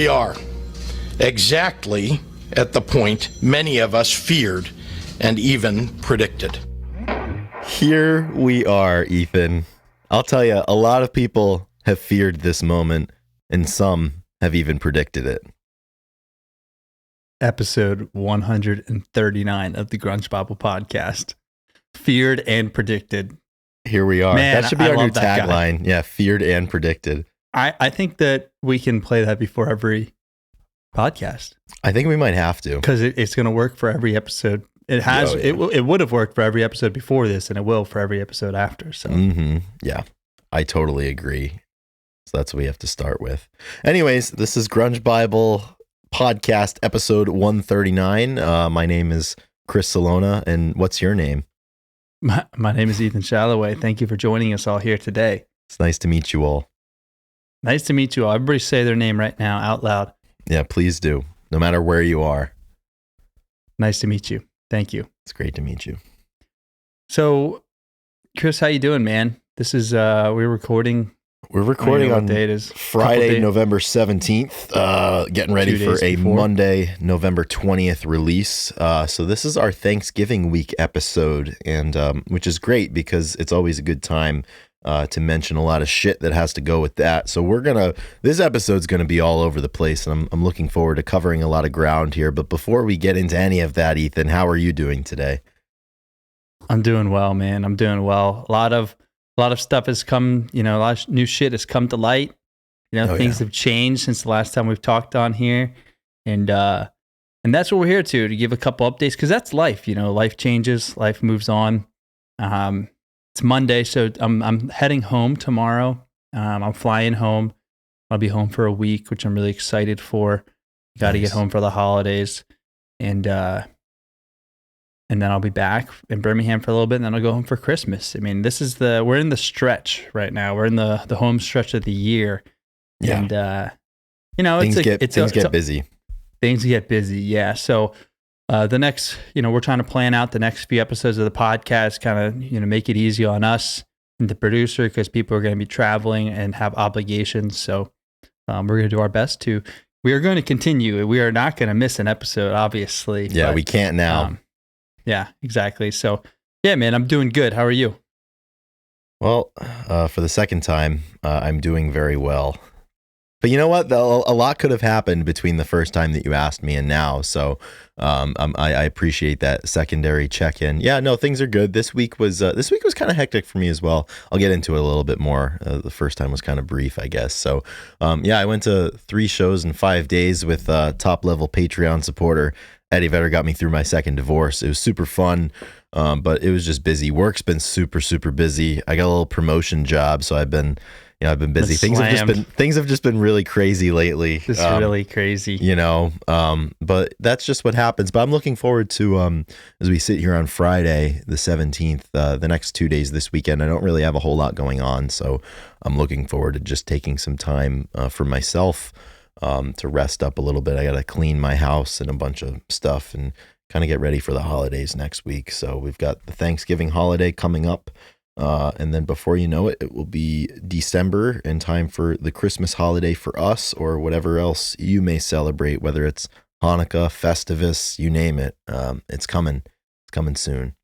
we are, exactly at the point many of us feared and even predicted. Here we are, Ethan. I'll tell you, a lot of people have feared this moment, and some have even predicted it. Episode 139 of the Grunge Bible Podcast. Feared and predicted. Here we are. Man, that should be I our new love that guy. tagline. Yeah, feared and predicted. I think that we can play that before every podcast I think we might have to. because it's going to work for every episode. It has. Oh, yeah. It would have worked for every episode before this, and it will for every episode after. So Yeah, I totally agree. So that's what we have to start with. Anyways, this is Grunge Bible Podcast episode 139. My name is Chris Salona, and what's your name? my name is Ethan Shalloway. Thank you for joining us all here today. It's nice to meet you all. Nice to meet you all. Everybody say their name right now out loud. Yeah, please do. No matter where you are. Nice to meet you. Thank you. It's great to meet you. So, Chris, how you doing, man? This is we're recording. We're recording what on day it is. Friday, November 17th, getting ready 2 for days a before. Monday, November 20th release. So this is our Thanksgiving week episode, and which is great because it's always a good time to mention a lot of shit that has to go with that. So this episode's gonna be all over the place, and I'm looking forward to covering a lot of ground here. But before we get into any of that, Ethan, how are you doing today? I'm doing well, man. I'm doing well. A lot of stuff has come, a lot of new shit has come to light. Things have changed since the last time we've talked on here. And that's what we're here to give a couple updates, because that's life. Life changes, life moves on. It's Monday, so I'm heading home tomorrow. I'm flying home. I'll be home for a week, which I'm really excited for. Got to Nice. get home for the holidays. And then I'll be back in Birmingham for a little bit, and then I'll go home for Christmas. I mean, we're in the stretch right now. We're in the home stretch of the year. Yeah. And, Things get busy. Things get busy, yeah. So the next, we're trying to plan out the next few episodes of the podcast, kind of, make it easy on us and the producer, because people are going to be traveling and have obligations. So we're going to do our best we are going to continue. We are not going to miss an episode, obviously. Yeah, but, we can't now. yeah, exactly. So, yeah, man, I'm doing good. How are you? Well, for the second time, I'm doing very well. But you know what? A lot could have happened between the first time that you asked me and now. So I appreciate that secondary check-in. Yeah, no, things are good. This week was kind of hectic for me as well. I'll get into it a little bit more. The first time was kind of brief, I guess. So yeah, I went to 3 shows in 5 days with top-level Patreon supporter Eddie Vedder. Got me through my second divorce. It was super fun, but it was just busy. Work's been super, super busy. I got a little promotion job, so I've been busy. Things have just been really crazy lately. Just really crazy. But that's just what happens. But I'm looking forward to as we sit here on Friday, the 17th, the next 2 days this weekend. I don't really have a whole lot going on, so I'm looking forward to just taking some time for myself to rest up a little bit. I got to clean my house and a bunch of stuff and kind of get ready for the holidays next week. So we've got the Thanksgiving holiday coming up. And then before you know it, it will be December in time for the Christmas holiday for us, or whatever else you may celebrate, whether it's Hanukkah, Festivus, you name it. It's coming. It's coming soon.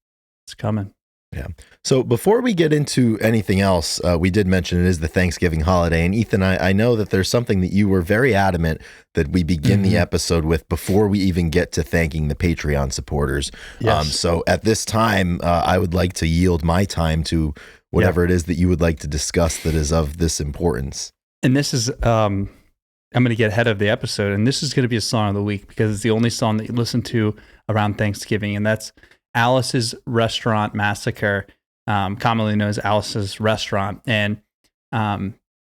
It's coming. Yeah. So before we get into anything else, we did mention it is the Thanksgiving holiday. And Ethan, I know that there's something that you were very adamant that we begin the episode with before we even get to thanking the Patreon supporters. Yes. So at this time, I would like to yield my time to whatever it is that you would like to discuss that is of this importance. And this is, I'm going to get ahead of the episode, and this is going to be a song of the week because it's the only song that you listen to around Thanksgiving, and that's Alice's Restaurant Massacre, commonly known as Alice's Restaurant. And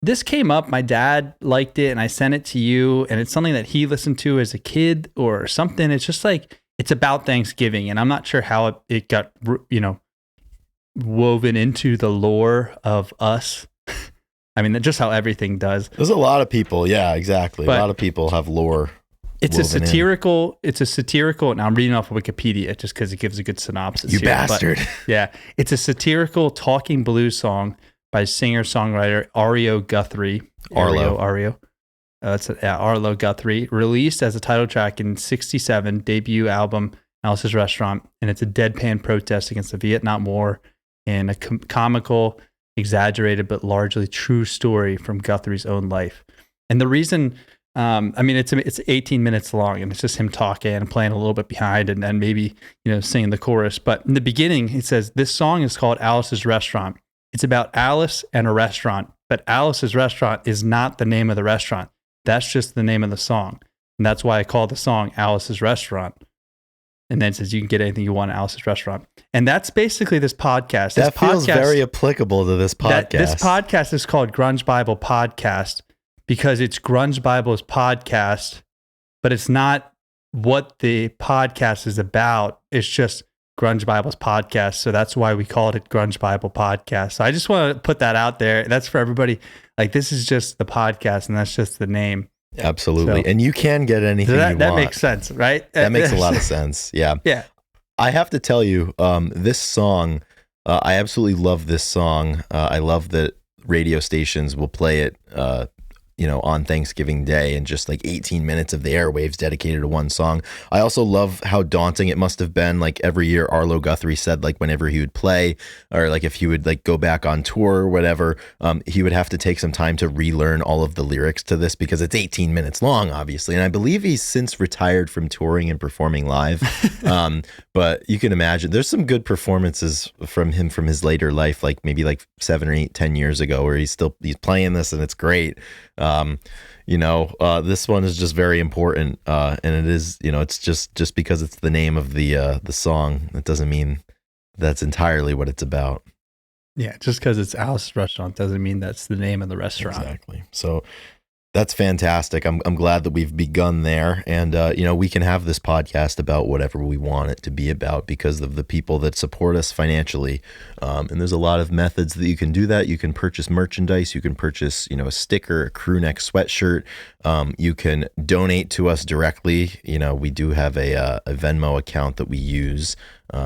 this came up, my dad liked it, and I sent it to you, and it's something that he listened to as a kid or something. It's just like, it's about Thanksgiving, and I'm not sure how it got, woven into the lore of us. I mean, just how everything does. There's a lot of people. Yeah, exactly. But a lot of people have lore. It's a satirical, and I'm reading off of Wikipedia just because it gives a good synopsis. You here, bastard. But, yeah. It's a satirical talking blues song by singer-songwriter Arlo Guthrie. Arlo. It's Arlo Guthrie, released as a title track in '67, debut album Alice's Restaurant, and it's a deadpan protest against the Vietnam War and a comical, exaggerated but largely true story from Guthrie's own life. And the reason, it's 18 minutes long, and it's just him talking and playing a little bit behind, and then maybe singing the chorus. But in the beginning, it says this song is called Alice's Restaurant. It's about Alice and a restaurant, but Alice's Restaurant is not the name of the restaurant. That's just the name of the song. And that's why I call the song Alice's Restaurant. And then it says you can get anything you want at Alice's Restaurant. And that's basically this podcast. That feels very applicable to this podcast. This podcast is called Grunge Bible Podcast because it's Grunge Bible's podcast, but it's not what the podcast is about. It's just Grunge Bible's podcast. So that's why we called it Grunge Bible Podcast. So I just want to put that out there. That's for everybody. Like, this is just the podcast, and that's just the name. Absolutely. So, and you can get anything you want. That makes sense, right? That makes a lot of sense. Yeah. Yeah. I have to tell you, this song, I absolutely love this song. I love that radio stations will play it, on Thanksgiving Day, and just like 18 minutes of the airwaves dedicated to one song. I also love how daunting it must have been. Like, every year Arlo Guthrie said, like, whenever he would play, or like if he would like go back on tour or whatever, he would have to take some time to relearn all of the lyrics to this because it's 18 minutes long, obviously. And I believe he's since retired from touring and performing live. But you can imagine there's some good performances from him from his later life, like maybe like 7 or 8, 10 years ago, where he's playing this and it's great. This one is just very important, and it is, it's just because it's the name of the song, that doesn't mean that's entirely what it's about. Yeah, just because it's Alice's Restaurant doesn't mean that's the name of the restaurant. Exactly. So that's fantastic. I'm glad that we've begun there, and we can have this podcast about whatever we want it to be about because of the people that support us financially. And there's a lot of methods that you can do that. You can purchase merchandise. You can purchase, a sticker, a crew neck sweatshirt. You can donate to us directly. We do have a Venmo account that we use.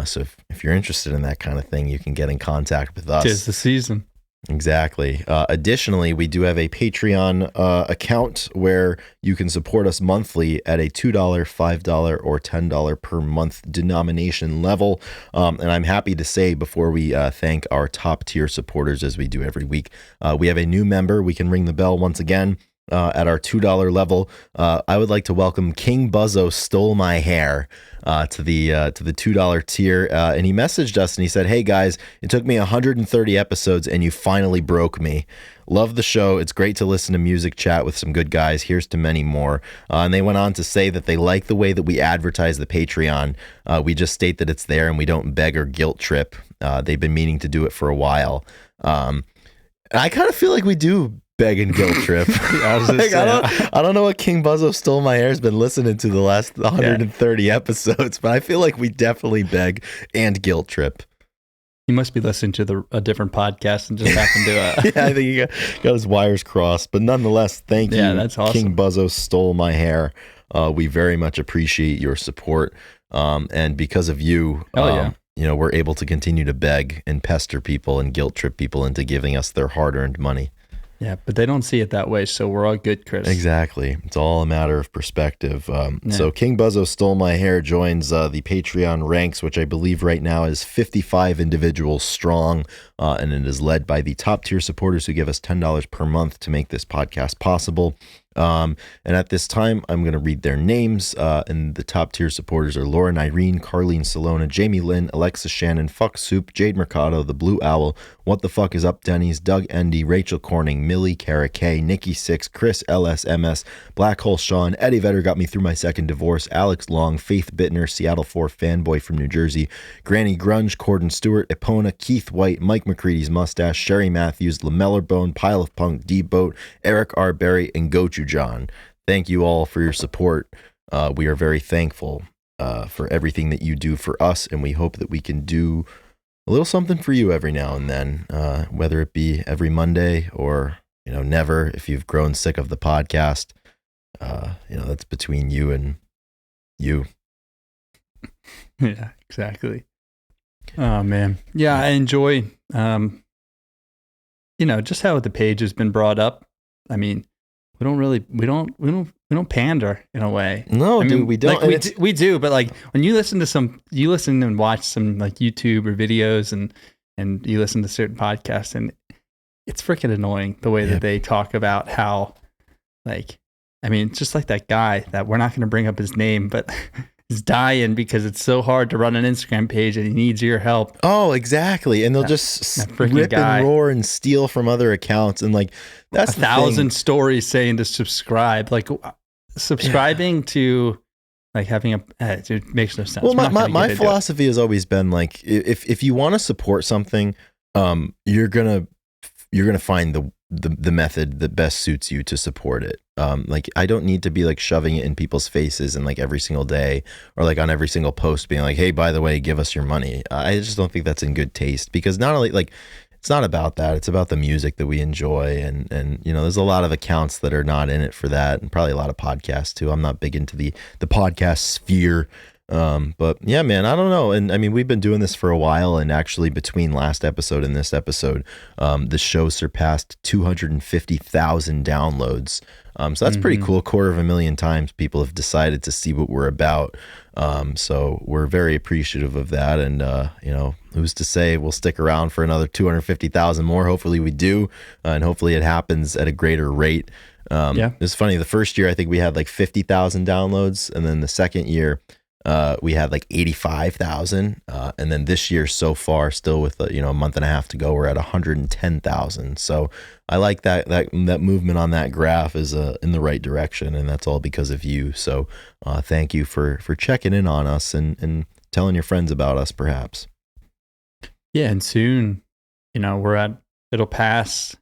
So if you're interested in that kind of thing, you can get in contact with us. 'Tis the season. Exactly. Additionally, we do have a Patreon account where you can support us monthly at a $2, $5, or $10 per month denomination level. And I'm happy to say, before we thank our top tier supporters, as we do every week, we have a new member. We can ring the bell once again. At our $2 level, I would like to welcome King Buzzo Stole My Hair to the $2 tier, and he messaged us and he said, "Hey guys, it took me 130 episodes and you finally broke me. Love the show. It's great to listen to music chat with some good guys. Here's to many more." And they went on to say that they like the way that we advertise the Patreon. We just state that it's there and we don't beg or guilt trip. They've been meaning to do it for a while. And I kind of feel like we do beg and guilt trip. I don't know what King Buzzo Stole My Hair has been listening to the last 130 episodes, but I feel like we definitely beg and guilt trip. He must be listening to a different podcast and just happened to. Yeah, I think he got his wires crossed. But nonetheless, thank you, that's awesome. King Buzzo Stole My Hair. We very much appreciate your support. And because of you, we're able to continue to beg and pester people and guilt trip people into giving us their hard-earned money. Yeah, but they don't see it that way, so we're all good, Chris. Exactly. It's all a matter of perspective. So King Buzzo Stole My Hair joins the Patreon ranks, which I believe right now is 55 individuals strong, and it is led by the top tier supporters who give us $10 per month to make this podcast possible. And at this time, I'm going to read their names. And the top tier supporters are Lauren Irene, Carlene Salona, Jamie Lynn, Alexa Shannon, Fuck Soup, Jade Mercado, The Blue Owl, What the Fuck is Up Denny's, Doug Endy, Rachel Corning, Millie, Kara K, Nikki Six, Chris LSMS, Black Hole Sean, Eddie Vedder got me through my second divorce, Alex Long, Faith Bittner, Seattle 4 Fanboy from New Jersey, Granny Grunge, Corden Stewart, Epona, Keith White, Mike McCready's Mustache, Sherry Matthews, Lamellar Bone, Pile of Punk, D-Boat, Eric R. Berry, and Gochu John. Thank you all for your support. We are very thankful for everything that you do for us, and we hope that we can do a little something for you every now and then, whether it be every Monday or never. If you've grown sick of the podcast, that's between you and you. Yeah, exactly. Oh man, yeah, I enjoy just how the page has been brought up. I mean, we don't pander in a way. No, I mean, dude, we don't. Like, And we do, but like when you listen and watch some like YouTube or videos and you listen to certain podcasts, and it's freaking annoying the way that they talk about how, like, I mean, it's just like that guy that we're not going to bring up his name, but he's dying because it's so hard to run an Instagram page and he needs your help. Oh, exactly. And they'll just that freaking rip guy. and roar and steal from other accounts. And like, that's 1,000 stories saying to subscribe. Like, subscribing to like having it makes no sense. Well, my philosophy has always been like, if you want to support something, you're gonna find the method that best suits you to support it. Like, I don't need to be like shoving it in people's faces and like every single day or like on every single post being like, hey, by the way, give us your money. I just don't think that's in good taste, because not only like, it's not about that. It's about the music that we enjoy. And you know, there's a lot of accounts that are not in it for that, and probably a lot of podcasts too. I'm not big into the podcast sphere. But yeah, man, I don't know. And I mean, we've been doing this for a while, and actually between last episode and this episode, the show surpassed 250,000 downloads. So that's pretty cool. 250,000 times people have decided to see what we're about. So we're very appreciative of that. And, you know, who's to say we'll stick around for another 250,000 more. Hopefully we do. And hopefully it happens at a greater rate. It's funny. The first year, I think we had like 50,000 downloads. And then the second year, we had like 85,000. And then this year so far, still with a month and a half to go, we're at 110,000. So I like that movement on that graph is in the right direction, and that's all because of you. So thank you for checking in on us and telling your friends about us, perhaps. Yeah, and soon, it'll pass.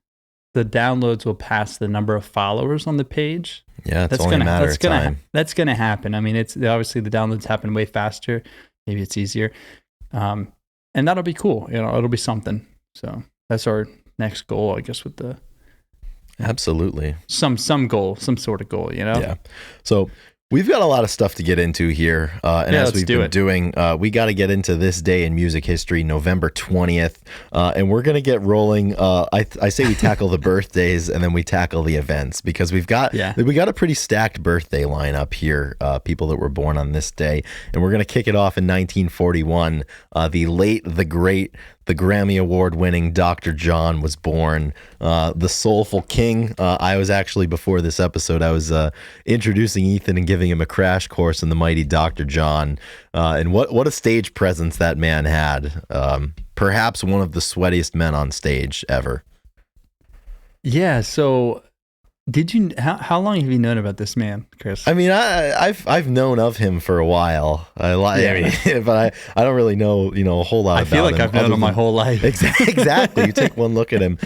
The downloads will pass the number of followers on the page. Yeah, it's only a matter of time. That's going to happen. I mean, it's obviously the downloads happen way faster. Maybe it's easier. And that'll be cool. It'll be something. So that's our next goal, I guess, with the absolutely some goal, some sort of goal, Yeah. So we've got a lot of stuff to get into here. And as we've been doing, we got to get into this day in music history, November 20th. And we're going to get rolling. I say we tackle the birthdays and then we tackle the events, because we got a pretty stacked birthday lineup here. People that were born on this day. And we're going to kick it off in 1941. The late, the great, the Grammy Award winning Dr. John was born. The Soulful King. I was actually, before this episode, I was introducing Ethan and giving him a crash course in the mighty Dr. John. And what a stage presence that man had. Perhaps one of the sweatiest men on stage ever. Yeah. So how long have you known about this man, Chris? I mean, I've known of him for a while. But I don't really know, a whole lot about him. I feel like I've known him my whole life. Exactly. You take one look at him.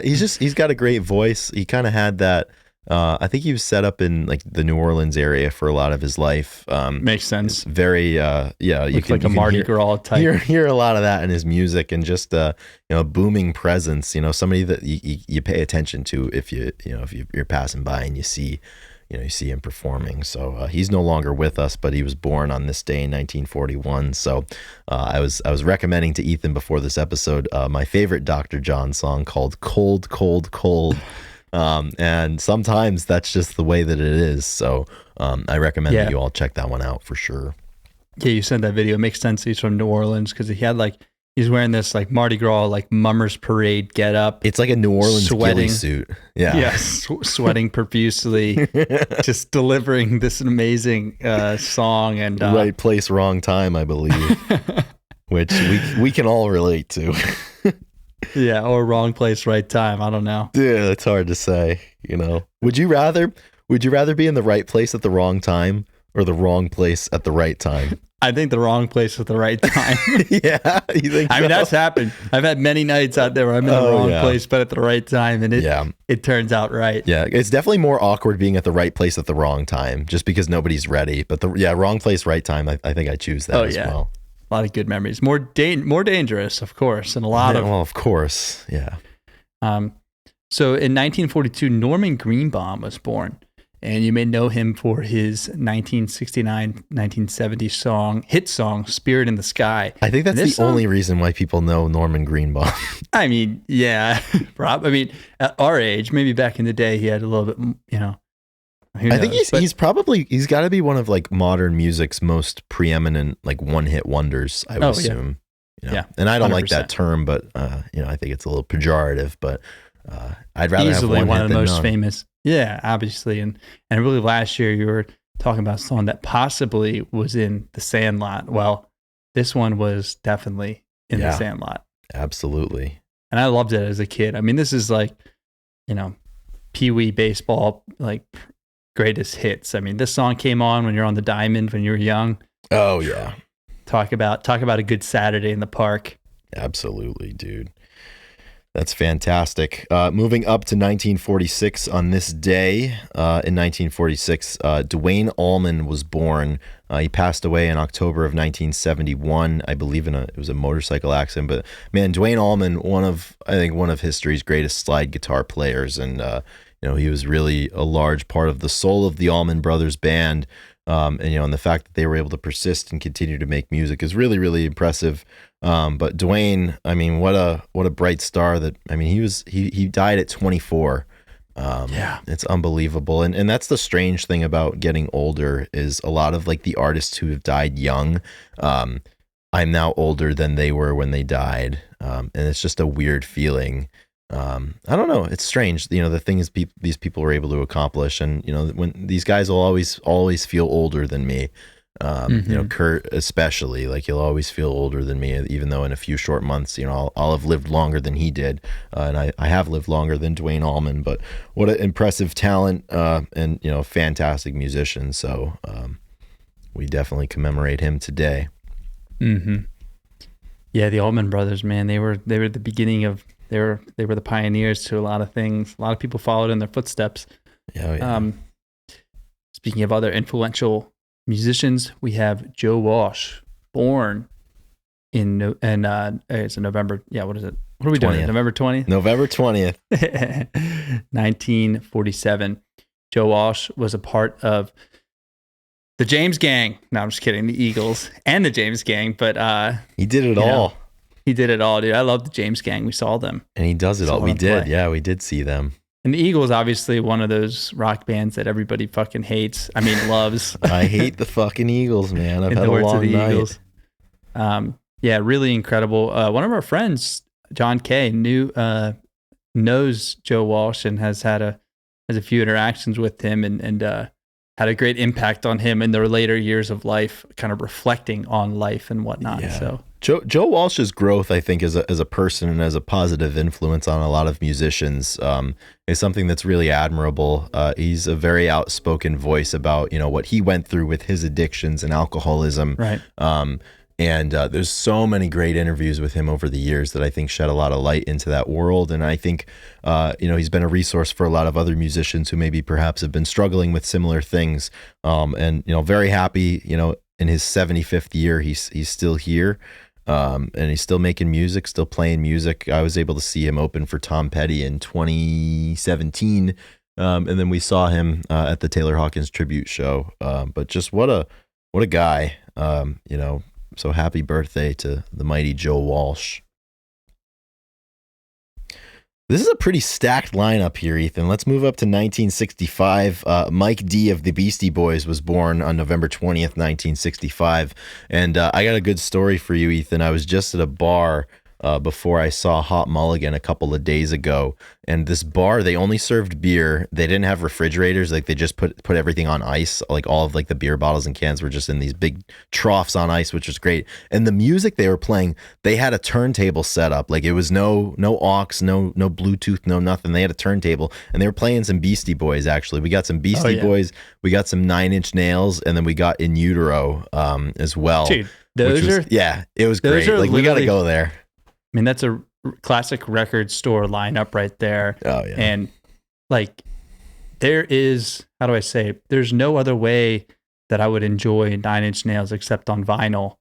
He's got a great voice. He kind of had that. I think he was set up in like the New Orleans area for a lot of his life. Makes sense. Very, you can like a Mardi Gras type. Hear a lot of that in his music, and just a booming presence. Somebody that you pay attention to if you're passing by and you see him performing. So he's no longer with us, but he was born on this day in 1941. So I was recommending to Ethan before this episode my favorite Dr. John song called "Cold, Cold, Cold." And sometimes that's just the way that it is. So I recommend that you all check that one out for sure. Yeah, you sent that video. It makes sense he's from New Orleans, because he's wearing this like Mardi Gras, like Mummers Parade get up. It's like a New Orleans ghillie suit. Yeah. Yes, sweating profusely, just delivering this amazing song. And right place, wrong time, I believe, which we can all relate to. Yeah, or wrong place, right time. I don't know. Yeah, it's hard to say. Would you rather be in the right place at the wrong time, or the wrong place at the right time? I think the wrong place at the right time. Yeah, you think? I mean, that's happened. I've had many nights out there where I'm in the wrong place, but at the right time, and it turns out right. Yeah, it's definitely more awkward being at the right place at the wrong time, just because nobody's ready. But wrong place, right time. I think I choose that as well. A lot of good memories. More dangerous, of course, and a lot of. Well, of course, yeah. So in 1942, Norman Greenbaum was born, and you may know him for his 1969-1970 hit song "Spirit in the Sky." I think that's the only reason why people know Norman Greenbaum. I mean, yeah, at our age, maybe back in the day, he had a little bit, Who I think knows? he's got to be one of like modern music's most preeminent like one-hit wonders, I would assume. Yeah, and I don't like 100%. that term, but I think it's a little pejorative. But I'd rather Easily have one hit of the than most none. famous. Yeah, obviously, and really last year you were talking about a song that possibly was in The Sandlot. Well, this one was definitely in The Sandlot. Absolutely. And I loved it as a kid. I mean, this is like, Pee Wee baseball, like greatest hits. I mean, this song came on when you're on the diamond when you were young. Oh yeah, Talk about a good Saturday in the park. absolutely, dude. That's fantastic. Moving up to 1946, on this day in 1946, Duane Allman was born. He passed away in October of 1971, I believe it was a motorcycle accident. But man, Duane Allman, one of history's greatest slide guitar players, and he was really a large part of the soul of the Allman Brothers Band. And the fact that they were able to persist and continue to make music is really, really impressive. But Duane, I mean, what a bright star he died at 24. It's unbelievable. And that's the strange thing about getting older is a lot of like the artists who have died young. I'm now older than they were when they died. And it's just a weird feeling. I don't know. It's strange. The things these people are able to accomplish. And, when these guys will always feel older than me. Kurt especially, like he'll always feel older than me, even though in a few short months, I'll have lived longer than he did. And I have lived longer than Duane Allman, but what an impressive talent, and, fantastic musician. So, we definitely commemorate him today. Mm-hmm. Yeah. The Allman Brothers, man, they were the beginning of, they were the pioneers to a lot of things. A lot of people followed in their footsteps. Yeah. Speaking of other influential musicians, we have Joe Walsh, born in it's November. Yeah, what is it? What are we 20th. doing? November 20th? November 20th. 1947. Joe Walsh was a part of the James Gang. No, I'm just kidding. The Eagles and the James Gang, but he did it all. He did it all, dude. I love the James Gang. We saw them. And he does it all. We did. Yeah, we did see them. And the Eagles, obviously, one of those rock bands that everybody fucking hates. I mean, loves. I hate the fucking Eagles, man. I've In had the a words of long the night. Eagles. Yeah, really incredible. One of our friends, John Kay, knows Joe Walsh and has a few interactions with him and had a great impact on him in their later years of life, kind of reflecting on life and whatnot. Yeah. So Joe Walsh's growth, I think, as a person and as a positive influence on a lot of musicians, is something that's really admirable. He's a very outspoken voice about what he went through with his addictions and alcoholism. right. And there's so many great interviews with him over the years that I think shed a lot of light into that world. And I think, he's been a resource for a lot of other musicians who maybe perhaps have been struggling with similar things. And very happy, in his 75th year, he's still here. And he's still making music, still playing music. I was able to see him open for Tom Petty in 2017. And then we saw him at the Taylor Hawkins tribute show. But just what a guy, So happy birthday to the mighty Joe Walsh. This is a pretty stacked lineup here, Ethan. Let's move up to 1965. Mike D of the Beastie Boys was born on November 20th, 1965. And I got a good story for you, Ethan. I was just at a bar before I saw Hot Mulligan a couple of days ago. And this bar, they only served beer. They didn't have refrigerators. Like they just put everything on ice. Like all of like the beer bottles and cans were just in these big troughs on ice, which was great. And the music they were playing, they had a turntable set up. Like it was no aux, no Bluetooth, no nothing. They had a turntable and they were playing some Beastie Boys. Actually, we got some Beastie Boys. We got some Nine Inch Nails, and then we got In Utero as well. Dude, it was great. Like we got to go there. I mean, that's a classic record store lineup right there. Oh, yeah. And like, there's no other way that I would enjoy Nine Inch Nails except on vinyl.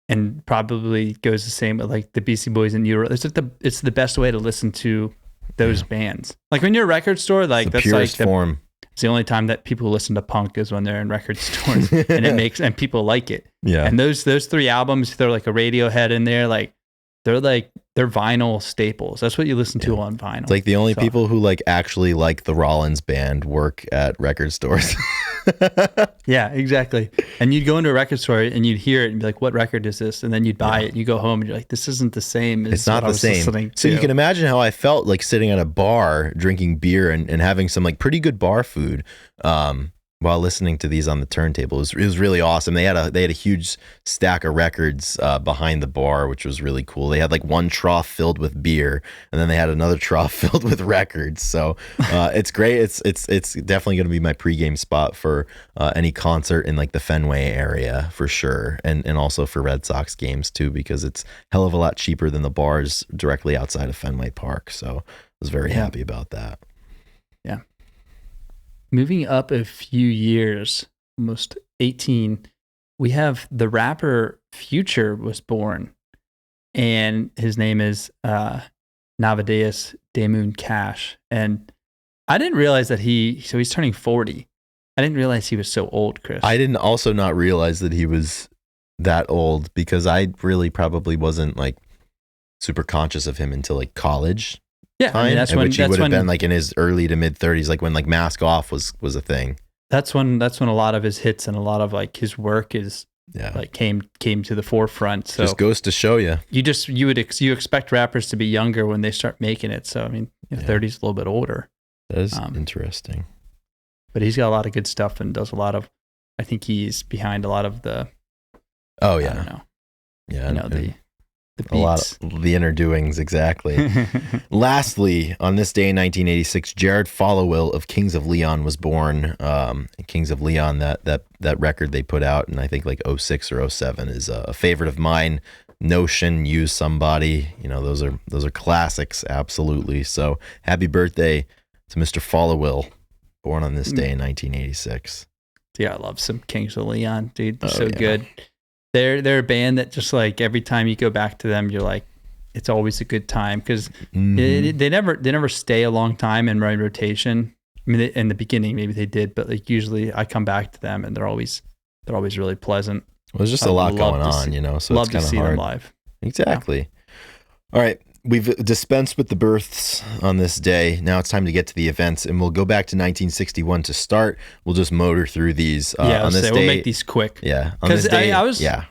And probably goes the same with like the Beastie Boys and Euro. It's the best way to listen to those bands. Like when you're a record store, like it's the that's purest like form. It's the only time that people listen to punk is when they're in record stores, and people like it. Yeah. And those three albums, throw like a Radiohead in there, like they're vinyl staples. That's what you listen to on vinyl. It's like the only So- people who like actually like the Rollins band work at record stores. Yeah, exactly. And you'd go into a record store and you'd hear it and be like, what record is this? And then you'd buy it and you go home and you're like, this isn't the same as It's not what I the was same. listening So to. you can imagine how I felt like sitting at a bar drinking beer and having some like pretty good bar food while listening to these on the turntable. It was really awesome. They had a huge stack of records behind the bar, which was really cool. They had like one trough filled with beer, and then they had another trough filled with records. So it's great. It's definitely going to be my pregame spot for any concert in like the Fenway area for sure, and also for Red Sox games too, because it's hell of a lot cheaper than the bars directly outside of Fenway Park. So I was very happy about that. Moving up a few years, almost 18, we have the rapper Future was born, and his name is Navadeus Damoon Cash. And I didn't realize that he's turning 40. I didn't realize he was so old, Chris. I didn't also not realize that he was that old, because I really probably wasn't like super conscious of him until like college. Yeah, I mean, Time, that's in when which he would have been like in his early to mid 30s, like when like Mask Off was a thing. that's when a lot of his hits and a lot of like his work is Yeah, like came to the forefront. So just goes to show you. you expect rappers to be younger when they start making it. So I mean, 30's a little bit older, That is interesting. but he's got a lot of good stuff and does a lot of. I think he's behind a lot of the. Oh I yeah, don't know. yeah, You know, the a beats. lot of the inner doings, exactly. Lastly, on this day in 1986, Jared Followill of Kings of Leon was born. Kings of Leon, that record they put out in I think like 06 or 07 is a favorite of mine. Notion, Use Somebody, those are classics, absolutely. So happy birthday to Mr. Followill, born on this day in 1986. Yeah, I love some Kings of Leon, dude. They're so yeah. good. They're a band that just like every time you go back to them, you're like, it's always a good time because they never stay a long time in my rotation. I mean, in the beginning maybe they did, but like usually I come back to them and they're always really pleasant. Well, there's just a lot going on, so love it's to kind of see hard. them live. Exactly. All right. We've dispensed with the births on this day. Now it's time to get to the events, and we'll go back to 1961 to start. We'll just motor through these on this day. We'll make these quick. Yeah, on this day. I was going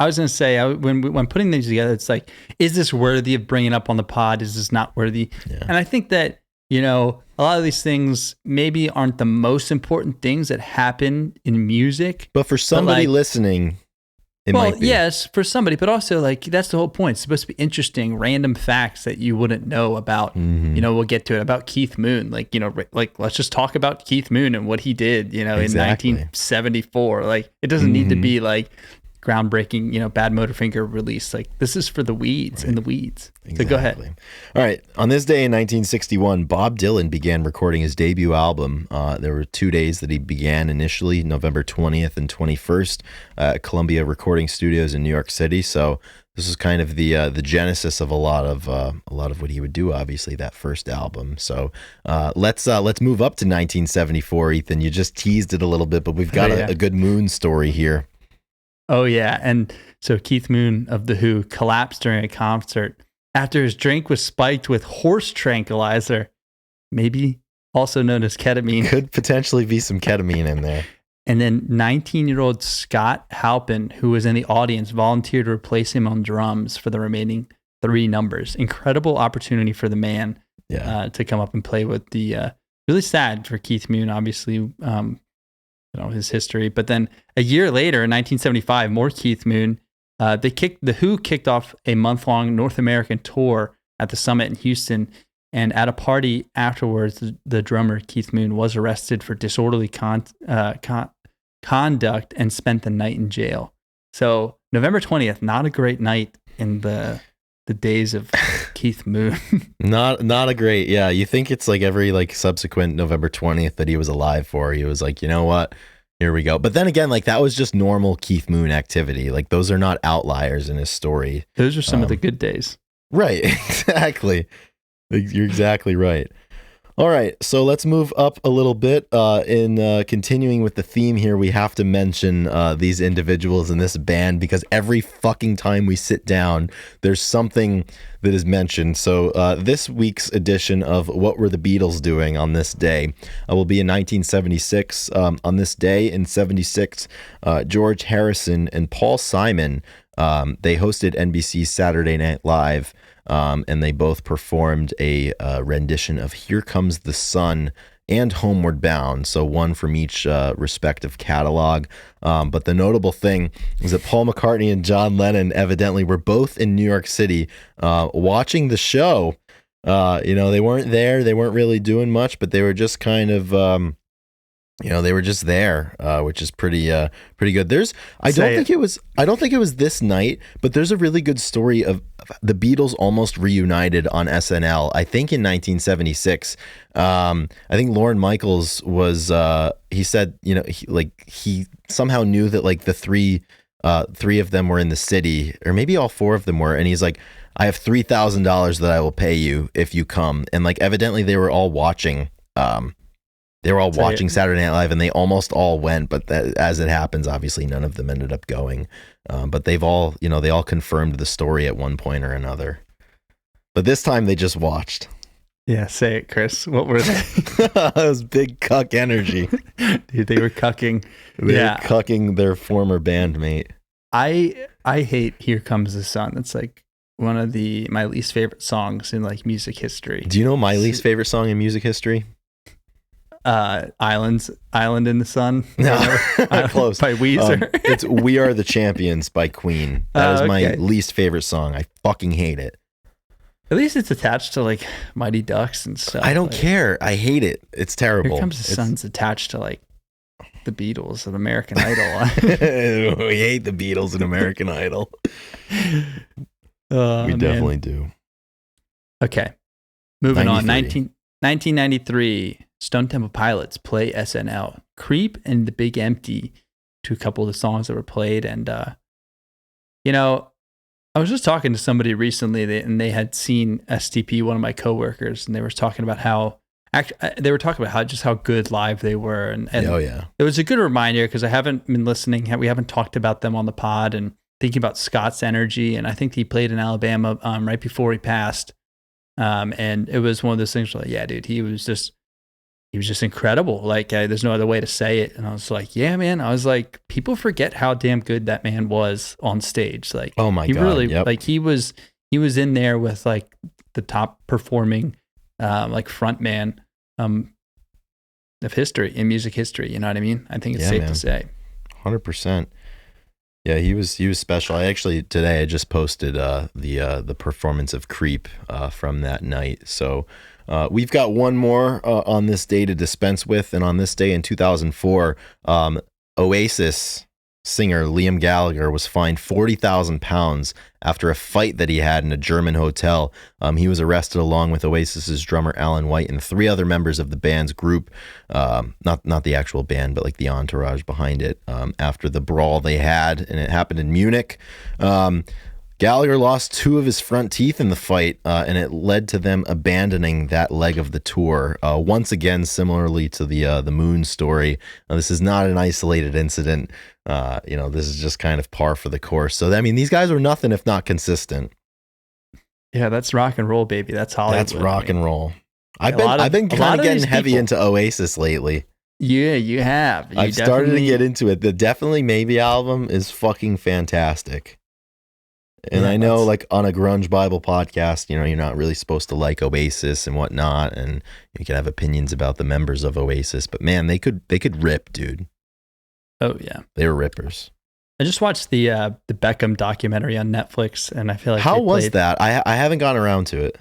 to say when putting these together, it's like, is this worthy of bringing up on the pod? Is this not worthy? Yeah. And I think that a lot of these things maybe aren't the most important things that happen in music. But for somebody like- listening, it might be. Yes, for somebody, but also like that's the whole point. It's supposed to be interesting, random facts that you wouldn't know about. Mhm. We'll get to it about Keith Moon. Like let's just talk about Keith Moon and what he did. In Exactly. 1974. Like it doesn't need to be like groundbreaking. Bad Motorfinger release. Like this is for the weeds in the weeds. So go ahead. Exactly. All right. On this day in 1961, Bob Dylan began recording his debut album. There were 2 days that he began initially, November 20th and 21st, at Columbia Recording Studios in New York City. So this is kind of the genesis of a lot of what he would do. Obviously, that first album. So let's move up to 1974. Ethan, you just teased it a little bit, but we've got a good Moon story here. Oh yeah, and so Keith Moon of The Who collapsed during a concert after his drink was spiked with horse tranquilizer, maybe also known as ketamine. Could potentially be some ketamine in there. And then 19-year-old Scott Halpin, who was in the audience, volunteered to replace him on drums for the remaining 3 numbers. Incredible opportunity for the man to come up and play with the. Really sad for Keith Moon, obviously. His history. But then a year later, in 1975, more Keith Moon. The Who kicked off a month-long North American tour at the Summit in Houston, and at a party afterwards, the drummer Keith Moon was arrested for disorderly conduct and spent the night in jail. So November 20th, not a great night in the days of Keith Moon. Not a great, yeah. You think it's like every like subsequent November 20th that he was alive for, he was like, you know what? Here we go. But then again, like that was just normal Keith Moon activity. Like those are not outliers in his story. Those are some of the good days. Right, exactly. You're exactly right. All right, so let's move up a little bit. In continuing with the theme here, we have to mention these individuals in this band because every fucking time we sit down, there's something that is mentioned. So this week's edition of What Were the Beatles Doing on This Day will be in 1976. On this day in 76, George Harrison and Paul Simon, they hosted NBC's Saturday Night Live. And they both performed a rendition of Here Comes the Sun and Homeward Bound, so one from each respective catalog. But the notable thing is that Paul McCartney and John Lennon evidently were both in New York City watching the show. They weren't there. They weren't really doing much, but they were just kind of... they were just there, which is pretty good. I don't think it was this night, but there's a really good story of the Beatles almost reunited on SNL. I think in 1976. I think Lorne Michaels was. He said, he somehow knew that like the three of them were in the city, or maybe all four of them were, and he's like, I have $3,000 that I will pay you if you come, and like evidently they were all watching. They were all watching Saturday Night Live, and they almost all went, but as it happens, obviously none of them ended up going. But they've all, they all confirmed the story at one point or another. But this time they just watched. Yeah, say it, Chris. What were they? It was big cuck energy. Dude, they were cucking. They were cucking their former bandmate. I hate Here Comes the Sun. It's like one of my least favorite songs in like music history. Do you know my least favorite song in music history? Island in the Sun. No, close. By Weezer. It's We Are the Champions by Queen. That is my least favorite song. I fucking hate it. At least it's attached to like Mighty Ducks and stuff. I don't care. I hate it. It's terrible. Here Comes the Sun's attached to like the Beatles and American Idol. We hate the Beatles and American Idol. We definitely do. Okay. Moving on. 1993. Stone Temple Pilots play SNL. Creep and The Big Empty, to a couple of the songs that were played. And, I was just talking to somebody recently and they had seen STP, one of my coworkers, and they were talking about how good live they were. And oh, yeah. It was a good reminder because I haven't been listening. We haven't talked about them on the pod, and thinking about Scott's energy. And I think he played in Alabama right before he passed. And it was one of those things where, like, yeah, dude, he was just incredible. Like, there's no other way to say it. And I was like, yeah, man. I was like, people forget how damn good that man was on stage. Like, oh my God, really, yep. like he was in there with like the top performing, like front man, of history, in music history. You know what I mean? I think it's safe to say. 100%. Yeah, he was special. Today I just posted the performance of Creep from that night. So we've got one more on this day to dispense with, and on this day in 2004, Oasis singer Liam Gallagher was fined £40,000 after a fight that he had in a German hotel. He was arrested along with Oasis's drummer Alan White and 3 other members of the band's group, not the actual band, but like the entourage behind it, after the brawl they had, and it happened in Munich. Gallagher lost 2 of his front teeth in the fight, and it led to them abandoning that leg of the tour. Once again, similarly to the Moon story, this is not an isolated incident. This is just kind of par for the course. So, I mean, these guys were nothing if not consistent. Yeah, that's rock and roll, baby. That's Hollywood. That's rock and roll. I've been kind of getting heavy into Oasis lately. Yeah, you have. I've started to get into it. The Definitely Maybe album is fucking fantastic. And I know, like, on a Grunge Bible podcast, you're not really supposed to like Oasis and whatnot, and you can have opinions about the members of Oasis, but man, they could rip, dude. Oh yeah, they were rippers. I just watched the Beckham documentary on Netflix, and I feel like how was that? I haven't gotten around to it.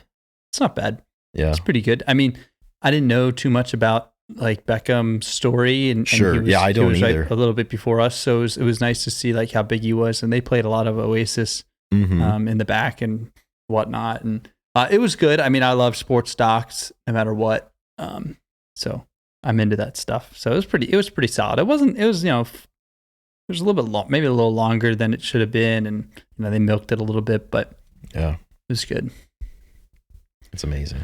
It's not bad. Yeah, it's pretty good. I mean, I didn't know too much about like Beckham's story, and sure, and I don't either. Right a little bit before us, so it was nice to see like how big he was, and they played a lot of Oasis. In the back and whatnot, and it was good. I mean, I love sports docs no matter what, so I'm into that stuff. So it was pretty solid. It was it was a little bit maybe a little longer than it should have been, and they milked it a little bit, but yeah, it was good. It's amazing.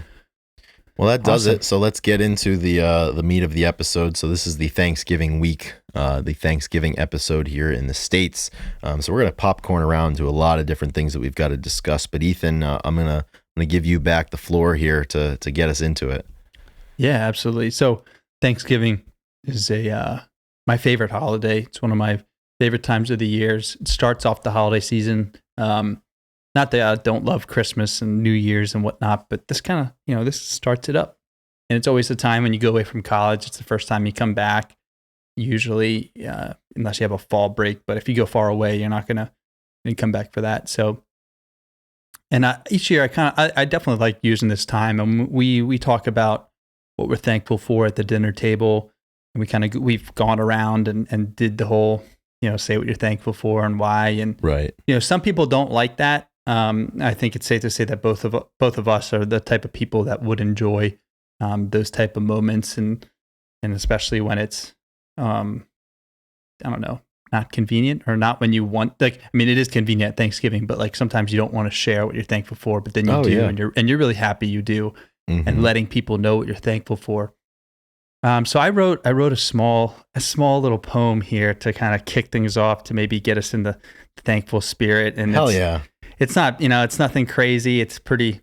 Well, that does Awesome. it. So let's get into the meat of the episode. So this is the Thanksgiving week, the Thanksgiving episode here in the States. So we're gonna popcorn around to a lot of different things that we've got to discuss. But Ethan, I'm gonna give you back the floor here to get us into it. Yeah, absolutely. So Thanksgiving is my favorite holiday. It's one of my favorite times of the years. It starts off the holiday season. Not that I don't love Christmas and New Year's and whatnot, but this kind of, this starts it up. And it's always the time when you go away from college. It's the first time you come back, usually, unless you have a fall break. But if you go far away, you're not going to come back for that. So, and each year I definitely like using this time. And we talk about what we're thankful for at the dinner table. And we've gone around and did the whole, say what you're thankful for and why. And, Right. Some people don't like that. I think it's safe to say that both of us are the type of people that would enjoy those type of moments, and especially when it's I don't know, not convenient, or not when you want. Like, I mean, it is convenient at Thanksgiving, but like sometimes you don't want to share what you're thankful for, but then you do, yeah. and you're really happy you do, Mhm. and letting people know what you're thankful for. So I wrote a small little poem here to kind of kick things off, to maybe get us in the thankful spirit. And Hell yeah. it's not, it's nothing crazy. It's pretty,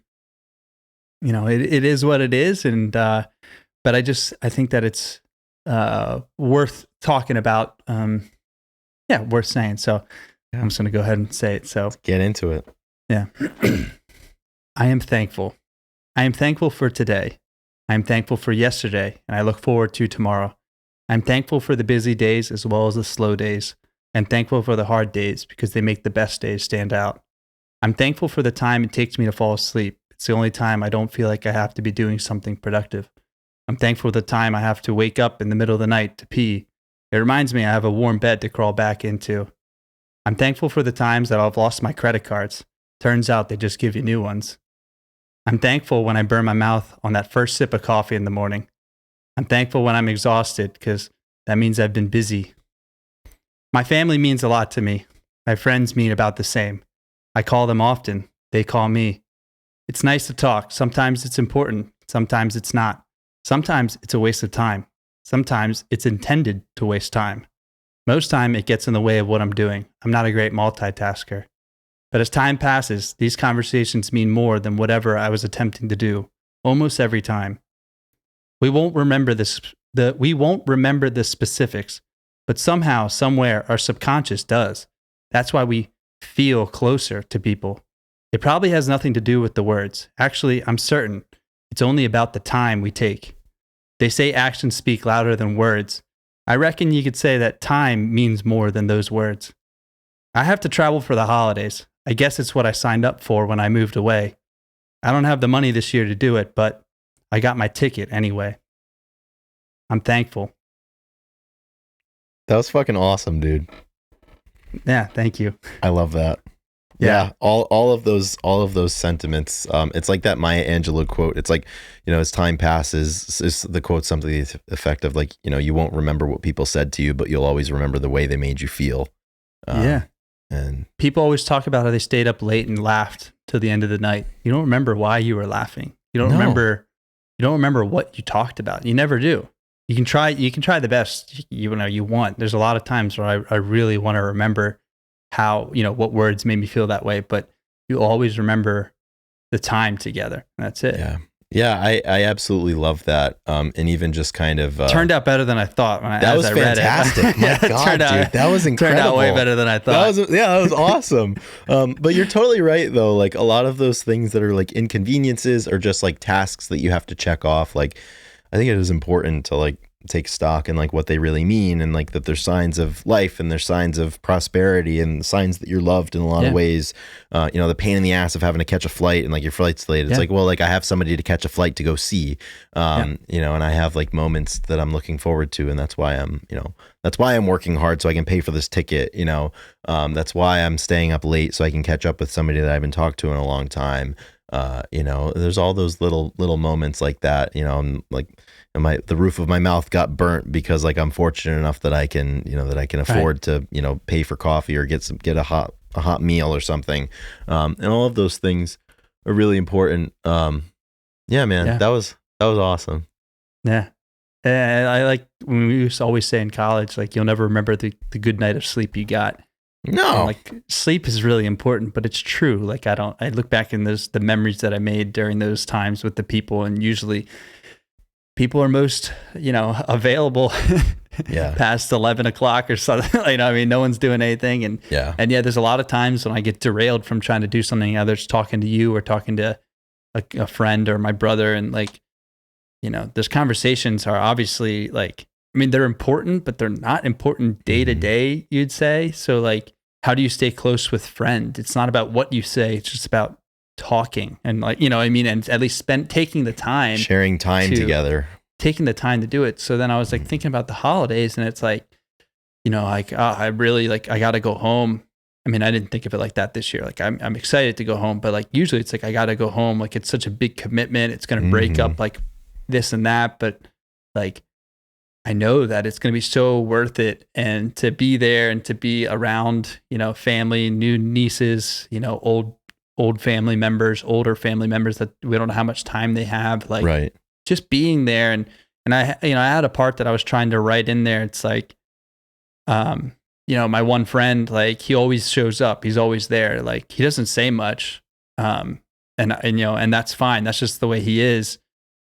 it is what it is. And, but I think that it's, worth talking about. Worth saying. So I'm just going to go ahead and say it. So Get into it. yeah. I am thankful. I am thankful for today. I am thankful for yesterday, and I look forward to tomorrow. I'm thankful for the busy days as well as the slow days. I'm thankful for the hard days because they make the best days stand out. I'm thankful for the time it takes me to fall asleep. It's the only time I don't feel like I have to be doing something productive. I'm thankful for the time I have to wake up in the middle of the night to pee. It reminds me I have a warm bed to crawl back into. I'm thankful for the times that I've lost my credit cards. Turns out they just give you new ones. I'm thankful when I burn my mouth on that first sip of coffee in the morning. I'm thankful when I'm exhausted, because that means I've been busy. My family means a lot to me. My friends mean about the same. I call them often. They call me. It's nice to talk. Sometimes it's important. Sometimes it's not. Sometimes it's a waste of time. Sometimes it's intended to waste time. Most time it gets in the way of what I'm doing. I'm not a great multitasker. But as time passes, these conversations mean more than whatever I was attempting to do, almost every time. We won't remember the specifics, but somehow, somewhere, our subconscious does. That's why we feel closer to people. It probably has nothing to do with the words. Actually, I'm certain it's only about the time we take. They say actions speak louder than words. I reckon you could say that time means more than those words. I have to travel for the holidays. I guess it's what I signed up for when I moved away. I don't have the money this year to do it, but I got my ticket anyway. I'm thankful. That was fucking awesome, dude. Yeah, thank you. I love that. Yeah, all of those sentiments. It's like that Maya Angelou quote. It's like, as time passes, is the quote something to the effect of like, you won't remember what people said to you, but you'll always remember the way they made you feel. Yeah. And people always talk about how they stayed up late and laughed till the end of the night. You don't remember why you were laughing. You don't remember what you talked about. You never do. You can try the best you want. There's a lot of times where I really want to remember how, what words made me feel that way, but you always remember the time together. That's it. Yeah. Yeah, I absolutely love that. And even just kind of turned out better than I thought when I read it. Fantastic. My God, dude, that was incredible. Turned out way better than I thought. That was awesome. But you're totally right though. Like a lot of those things that are like inconveniences or just like tasks that you have to check off. Like I think it is important to like take stock in like what they really mean, and like that there's signs of life and there's signs of prosperity and signs that you're loved in a lot of ways. The pain in the ass of having to catch a flight and like your flight's delayed. It's like, well, like I have somebody to catch a flight to go see, and I have like moments that I'm looking forward to, and that's why I'm working hard so I can pay for this ticket. That's why I'm staying up late so I can catch up with somebody that I haven't talked to in a long time. There's all those little moments like that, and like the roof of my mouth got burnt because like I'm fortunate enough that I can afford to, pay for coffee or get a hot meal or something. And all of those things are really important. Yeah, man, that was That was awesome. Yeah. And I like when we used to always say in college, like, you'll never remember the good night of sleep you got. No. And like, sleep is really important, but it's true. Like, I look back in the memories that I made during those times with the people, and usually people are most, available Yeah. past 11 o'clock or something. I mean, no one's doing anything. And Yeah. there's a lot of times when I get derailed from trying to do something, either it's talking to you or talking to a friend or my brother. And like, those conversations are obviously like, I mean, they're important, but they're not important day to day, you'd say. So like, how do you stay close with friends? It's not about what you say. It's just about talking and like, and at least taking the time, Sharing time together. taking the time to do it. So then I was like thinking about the holidays, and it's like, I really like, I got to go home. I mean, I didn't think of it like that this year. Like I'm excited to go home, but like usually it's like, I got to go home. Like it's such a big commitment. It's going to break up like this and that. But like, I know that it's going to be so worth it, and to be there and to be around, family, new nieces, old family members, older family members that we don't know how much time they have. Like Right. just being there. And I, I had a part that I was trying to write in there. It's like, my one friend, like he always shows up. He's always there. Like he doesn't say much. And that's fine. That's just the way he is.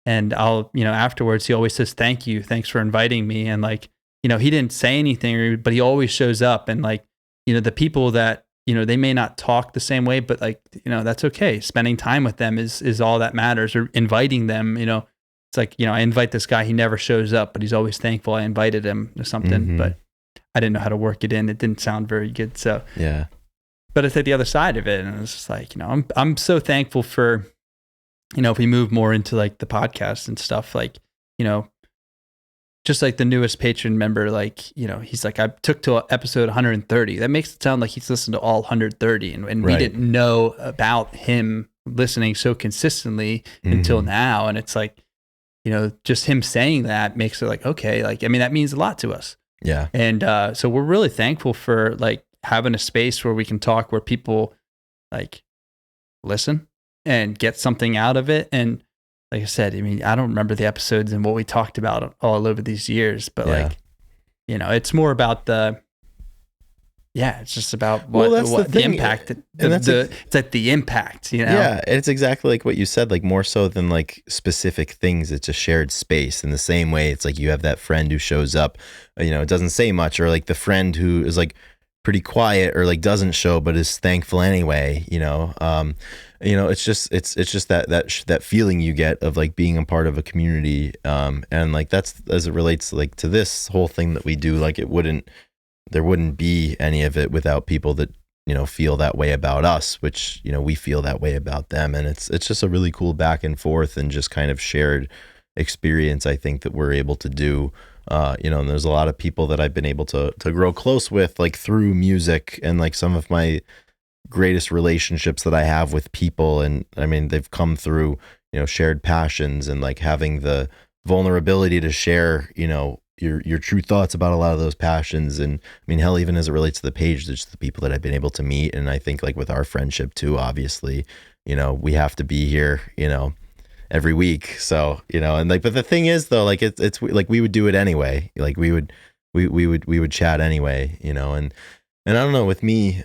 And I'll, afterwards, he always says, thank you. Thanks for inviting me. And like, he didn't say anything, but he always shows up. And like, the people that, they may not talk the same way, but like, that's okay. Spending time with them is all that matters, or inviting them, it's like, I invite this guy, he never shows up, but he's always thankful I invited him or something, but I didn't know how to work it in. It didn't sound very good. So, Yeah. but it's like the other side of it. And it's just like, I'm so thankful for, if we move more into like the podcast and stuff, like, just like the newest patron member, like, he's like, I took to episode 130. That makes it sound like he's listened to all 130. And Right. we didn't know about him listening so consistently until now. And it's like, just him saying that makes it like, okay, like, I mean, that means a lot to us. Yeah. And so we're really thankful for like having a space where we can talk, where people like listen and get something out of it. And like I said, I mean, I don't remember the episodes and what we talked about all over these years, but like, it's more about it's just about what the impact, it's like the impact, Yeah, it's exactly like what you said, like more so than like specific things. It's a shared space. In the same way, it's like you have that friend who shows up, it doesn't say much, or like the friend who is like pretty quiet or like doesn't show but is thankful anyway. It's just that feeling you get of like being a part of a community, and like that's as it relates like to this whole thing that we do. Like there wouldn't be any of it without people that feel that way about us, which we feel that way about them, and it's just a really cool back and forth and just kind of shared experience, I think, that we're able to do. And there's a lot of people that I've been able to grow close with, like through music, and like some of my greatest relationships that I have with people. And I mean, they've come through, shared passions and like having the vulnerability to share, your true thoughts about a lot of those passions. And I mean, hell, even as it relates to the page, there's the people that I've been able to meet. And I think like with our friendship too, obviously, we have to be here, every week. So, and like, but the thing is though, like it's like we would do it anyway. Like we would chat anyway, and I don't know, with me,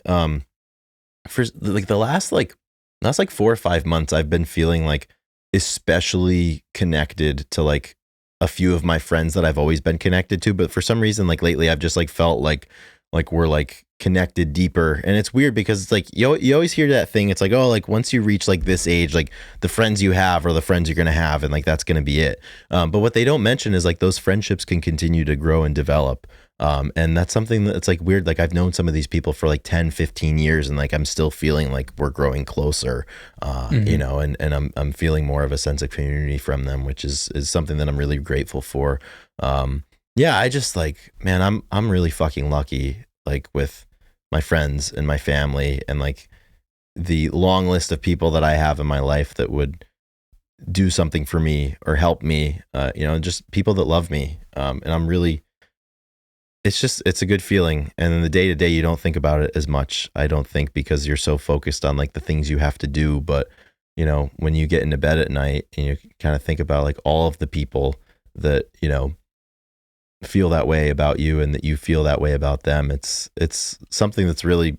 for like the last 4 or 5 months, I've been feeling like especially connected to like a few of my friends that I've always been connected to. But for some reason, like lately, I've just like felt like we're like connected deeper. And it's weird because it's like you always hear that thing. It's like, oh, like once you reach like this age, like the friends you have are the friends you're gonna have, and like that's gonna be it. But what they don't mention is like those friendships can continue to grow and develop. And that's something that's like weird. Like I've known some of these people for like 10, 15 years, and like I'm still feeling like we're growing closer, and I'm feeling more of a sense of community from them, which is something that I'm really grateful for. I just like, man, I'm really fucking lucky, like with my friends and my family, and like the long list of people that I have in my life that would do something for me or help me, just people that love me. And I'm really, it's a good feeling. And in the day to day, you don't think about it as much, I don't think, because you're so focused on like the things you have to do. But, you know, when you get into bed at night and you kind of think about like all of the people that, you know, feel that way about you and that you feel that way about them, it's something that's really,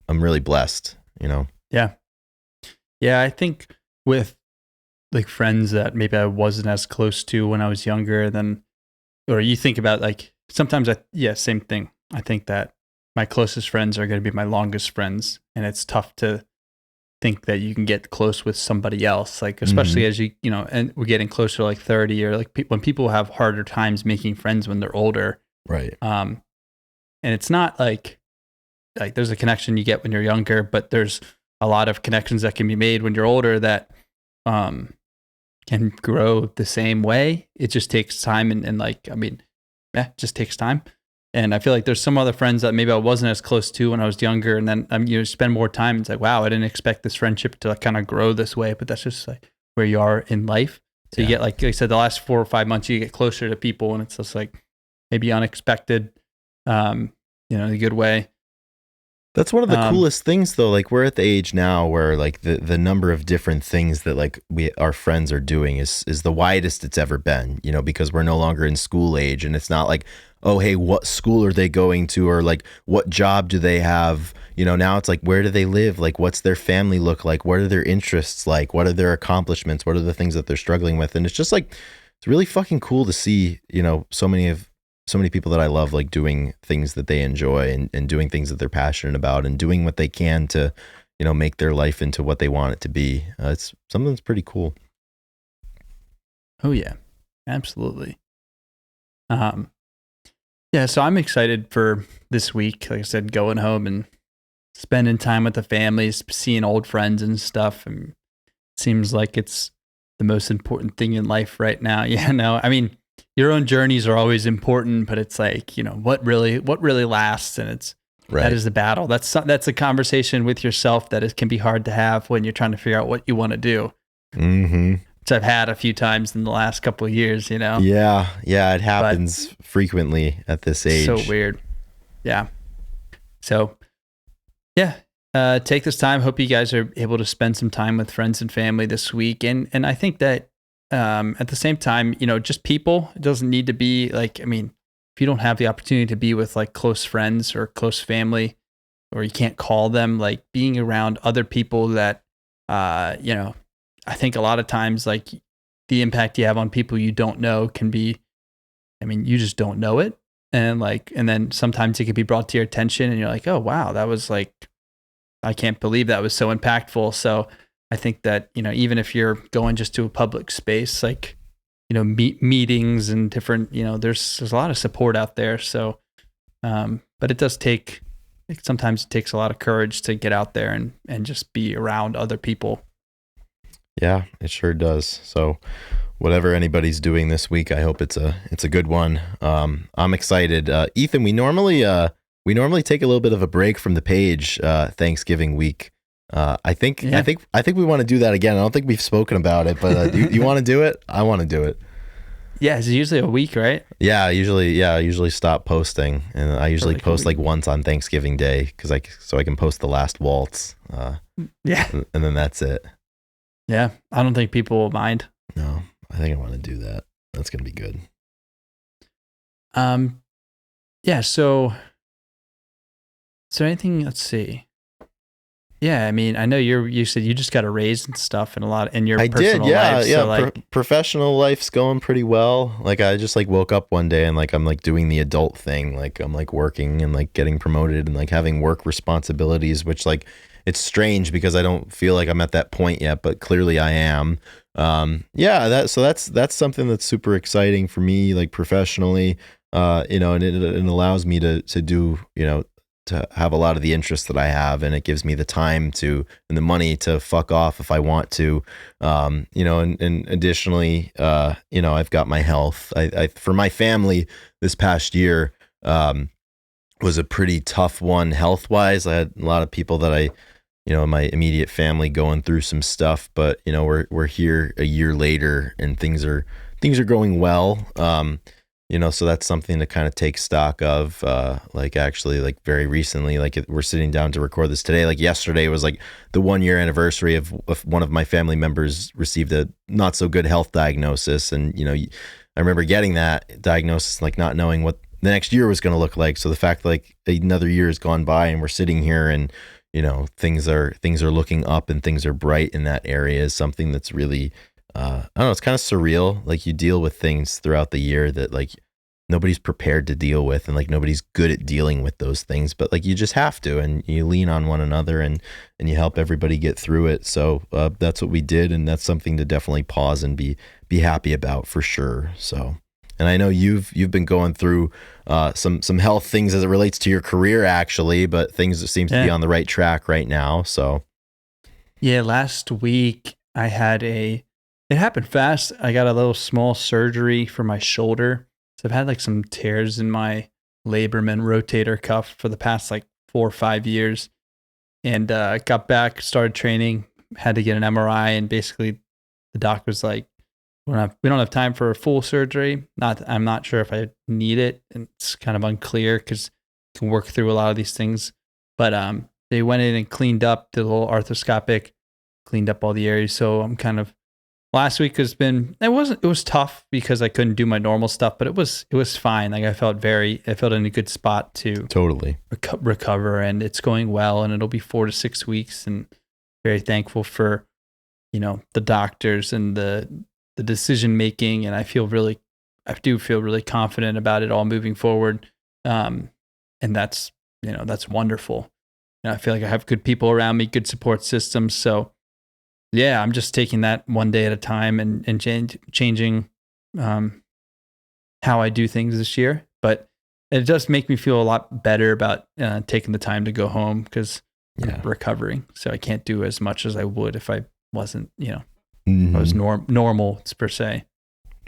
I'm really blessed, you know? Yeah. Yeah. I think with like friends that maybe I wasn't as close to when I was younger, then, or you think about like, sometimes same thing. I think that my closest friends are going to be my longest friends. And it's tough to think that you can get close with somebody else, like especially as you know, and we're getting closer to like 30, or like when people have harder times making friends when they're older. Right. And it's not like there's a connection you get when you're younger, but there's a lot of connections that can be made when you're older that can grow the same way. It just takes time and like, I mean, it just takes time. And I feel like there's some other friends that maybe I wasn't as close to when I was younger, and then you spend more time. It's like, wow, I didn't expect this friendship to like kind of grow this way, but that's just like where you are in life. So you get like I said, the last 4 or 5 months, you get closer to people, and it's just like maybe unexpected, in a good way. That's one of the coolest things though. Like we're at the age now where like the number of different things that like our friends are doing is the widest it's ever been, you know, because we're no longer in school age, and it's not like, oh, hey, what school are they going to? Or like, what job do they have? You know, now it's like, where do they live? Like, what's their family look like? What are their interests like? What are their accomplishments? What are the things that they're struggling with? And it's just like, it's really fucking cool to see, you know, so many people that I love, like doing things that they enjoy and doing things that they're passionate about and doing what they can to, you know, make their life into what they want it to be. It's something that's pretty cool. Oh yeah, absolutely. Yeah, so I'm excited for this week. Like I said, going home and spending time with the families, seeing old friends and stuff. And it seems like it's the most important thing in life right now. Yeah, no, I mean, your own journeys are always important, but it's like, you know, what really lasts, and it's right. That is the battle. That's a conversation with yourself that can be hard to have when you're trying to figure out what you want to do. Mm-hmm. Which I've had a few times in the last couple of years, you know? Yeah, it happens frequently at this age. So weird. Yeah. So, yeah, take this time. Hope you guys are able to spend some time with friends and family this week. And I think that at the same time, you know, just people, it doesn't need to be like, I mean, if you don't have the opportunity to be with like close friends or close family, or you can't call them, like being around other people that, you know, I think a lot of times, like the impact you have on people you don't know can be, I mean, you just don't know it. And then sometimes it can be brought to your attention and you're like, oh, wow, that was like, I can't believe that was so impactful. So I think that, you know, even if you're going just to a public space, like, you know, meetings and different, you know, there's a lot of support out there. So, but it does sometimes it takes a lot of courage to get out there and just be around other people. Yeah, it sure does. So whatever anybody's doing this week, I hope it's a good one. I'm excited. Ethan, we normally take a little bit of a break from the page Thanksgiving week. I think we want to do that again. I don't think we've spoken about it, but you want to do it? I want to do it. Yeah, it's usually a week, right? Yeah, I usually stop posting, and I usually post like once on Thanksgiving Day so I can post the last waltz. Yeah, and then that's it. Yeah, I don't think people will mind. No, I think I want to do that. That's gonna be good. Yeah. So anything? Let's see. Yeah, I mean, I know you said you just got a raise and stuff, and a lot in your personal life. Yeah. So like, professional life's going pretty well. Like I just like woke up one day and like I'm like doing the adult thing. Like I'm like working and like getting promoted and like having work responsibilities, which like it's strange because I don't feel like I'm at that point yet, but clearly I am. That's something that's super exciting for me, like professionally. You know, and it allows me to do, you know, to have a lot of the interests that I have, and it gives me the time and the money to fuck off if I want to. You know, and additionally, you know, I've got my health. I for my family this past year was a pretty tough one health wise. I had a lot of people that you know, my immediate family going through some stuff, but you know, we're here a year later and things are going well. You so that's something to kind of take stock of. Like actually, like very recently, like we're sitting down to record this today. Like yesterday was like the 1 year anniversary of one of my family members received a not so good health diagnosis, and I remember getting that diagnosis, like not knowing what the next year was going to look like. So the fact like another year has gone by and we're sitting here and things are looking up and things are bright in that area is something that's really I don't know, it's kind of surreal. Like you deal with things throughout the year that like nobody's prepared to deal with, and like nobody's good at dealing with those things, but like you just have to, and you lean on one another and you help everybody get through it. So that's what we did, and that's something to definitely pause and be happy about for sure. So, and I know you've been going through some health things as it relates to your career actually, but things that seem to be on the right track right now. So yeah, last week it happened fast. I got a little small surgery for my shoulder. So I've had like some tears in my Laberman rotator cuff for the past like 4 or 5 years, and got back, started training, had to get an MRI, and basically the doc was like, we don't have time for a full surgery. I'm not sure if I need it, and it's kind of unclear because you can work through a lot of these things. But they went in and cleaned up, did a little arthroscopic, cleaned up all the areas. So I'm kind of, last week it was tough because I couldn't do my normal stuff, but it was fine. Like I felt in a good spot to totally recover, and it's going well, and it'll be 4 to 6 weeks, and very thankful for, the doctors and the decision making. And I do feel really confident about it all moving forward. And that's wonderful. And I feel like I have good people around me, good support systems. So yeah, I'm just taking that one day at a time and changing how I do things this year. But it does make me feel a lot better about taking the time to go home because I'm recovering. So I can't do as much as I would if I wasn't, I was normal per se.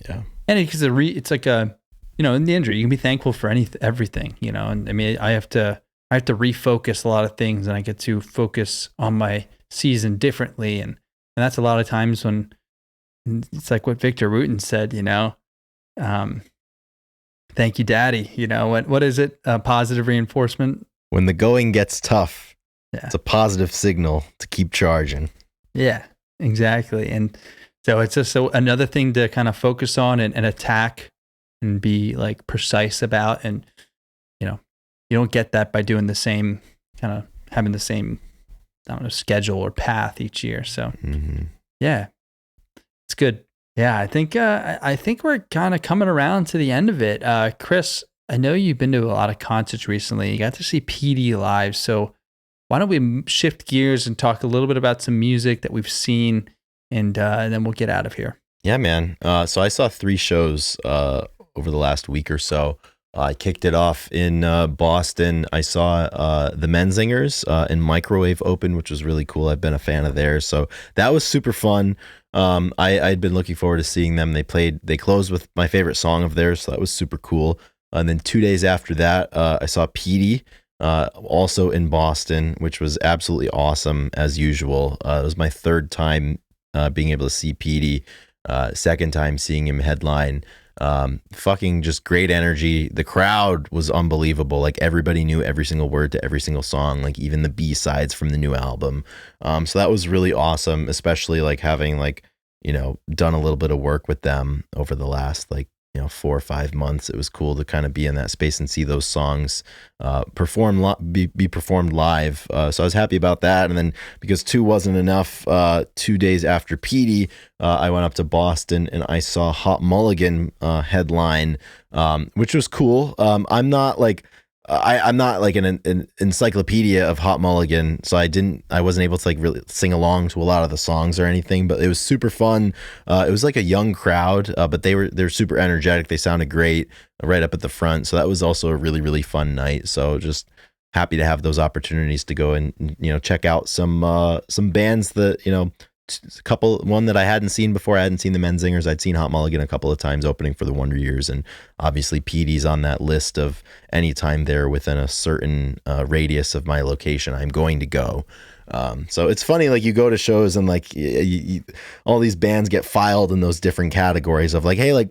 Yeah. And because it's like in the injury, you can be thankful for everything, and I mean, I have to refocus a lot of things, and I get to focus on my season differently. And that's a lot of times when it's like what Victor Wooten said, thank you, Daddy. What is it? Positive reinforcement. When the going gets tough, yeah, it's a positive signal to keep charging. Yeah, exactly. And so it's just another thing to kind of focus on and attack and be like precise about. And, you don't get that by doing the same kind of having the same, I don't know, schedule or path each year. So yeah, it's good. Yeah. I think we're kind of coming around to the end of it. Chris, I know you've been to a lot of concerts recently. You got to see PD live. So why don't we shift gears and talk a little bit about some music that we've seen, and then we'll get out of here. Yeah, man. So I saw 3 shows over the last week or so. I kicked it off in Boston. I saw the Menzingers in Microwave open, which was really cool. I've been a fan of theirs, so that was super fun. I'd been looking forward to seeing them. They closed with my favorite song of theirs, so that was super cool. And then 2 days after that, I saw Petey, also in Boston, which was absolutely awesome as usual. It was my 3rd time being able to see Petey, 2nd time seeing him headline. Fucking just great energy. The crowd was unbelievable. Like everybody knew every single word to every single song, like even the B-sides from the new album. So that was really awesome, especially like having done a little bit of work with them over the last 4 or 5 months. It was cool to kind of be in that space and see those songs be performed live. So I was happy about that. And then because 2 wasn't enough, 2 days after Petey, I went up to Boston and I saw Hot Mulligan headline, which was cool. I'm not like an encyclopedia of Hot Mulligan, so I wasn't able to really sing along to a lot of the songs or anything, but it was super fun. It was like a young crowd, but they're super energetic. They sounded great right up at the front. So that was also a really, really fun night. So just happy to have those opportunities to go and, check out some bands that, one that I hadn't seen before. I hadn't seen the Menzingers. I'd seen Hot Mulligan a couple of times opening for the Wonder Years, and obviously Petey's on that list of anytime they're within a certain radius of my location, I'm going to go. So it's funny, like you go to shows and all these bands get filed in those different categories of like, hey, like